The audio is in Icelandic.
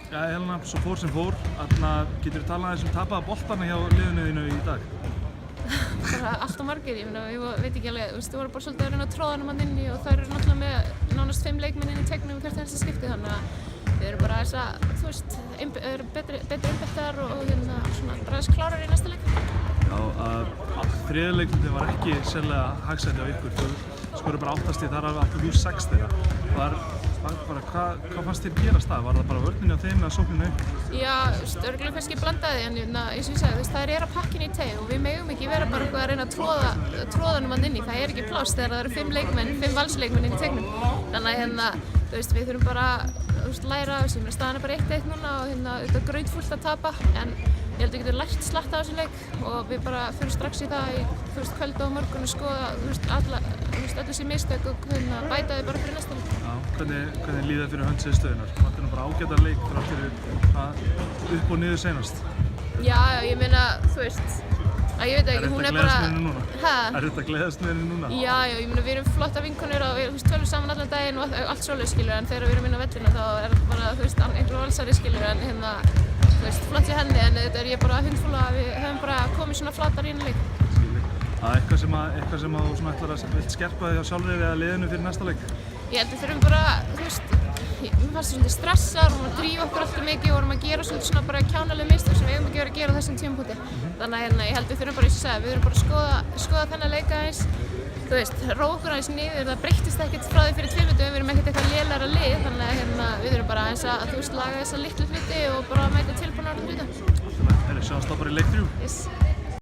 Já, Helena, svo fór sem fór. Getur þú talað aðeins tapaða boltana hjá liðinu þínu í dag? Bara allt og margir, ég veit ekki alveg, þú voru bara svolítið að reyna að tróða hann inni og það eru náttúrulega með nánast 5 leikmenn inn í tegnum hvert einasta skipti, þannig að við erum bara þess að, þú veist, betri einbeittar og svona bara þess klárar í næsta leik. Já, þriðja leikmyndin var ekki sérlega hagsæti á ykkur. Þú skoruð bara 8 stig, þar áttu þú 6 þeirra. Hvað fannst þér gerast það? Var það bara vörninni á þeim eða sókninni upp? Já, örugglega kannski blandaði, en eins og ég sagði, það er að pakka inn í teig og við megum ekki vera bara eitthvað að reyna að tróða hann inni. Það er ekki pláss þegar það eru 5 leikmenn, 5 valsleikmenn inn í teignum. Þannig að við þurfum bara að læra af þessu. Staðan er bara 1-1 núna og þetta er grautfullt að tapa, en ég held að við getum lært slatt af þessum leik og við bara fyrir strax í það í kvöld og morgun og skoða öll þessi mistök og bæta þau bara fyrir næsta leik. Já, hvernig líður fyrir hönd stöðunar? Þetta er bara ágætar leik fyrir upp og niður seinast. Já, ég meina, ég veit ekki, hún er bara... Er þetta að gleðast með henni núna? Já, ég meina, við erum flotta vinkonur og við tölum saman allan daginn og allt svoleiðis, skilur, en þegar við erum inn á vellina þá er þetta bara, einhver valsari, skilur, en flott í henni, en þetta er ég bara hundfull að við höfum bara komið svona flatar í henni leik. Eitthvað sem þú ætlar að vilt skerpa þig á sjálfri eða liðinu fyrir næsta leik? Ég held að við þurfum bara, við fannst svolítið stressar, vorum að drífa okkur alltaf mikið og vorum að gera svolítið svona bara kjánaleg mistök sem við eigum ekki verið að gera á þessum tímapunkti. Þannig að ég held að við þurfum bara, eins og ég sagði, við þurfum bara að skoða þennan leik aðeins, róa okkur aðeins niður, það breyttist ekkert frá því fyrir 2 vikum, við erum ekkert eitthvað lélegra lið, þannig að við þurfum bara aðeins að laga þessa litlu hluti og bara mæta tilbúnar á hluta. Sjáumst þá bara í leik 3. Yes.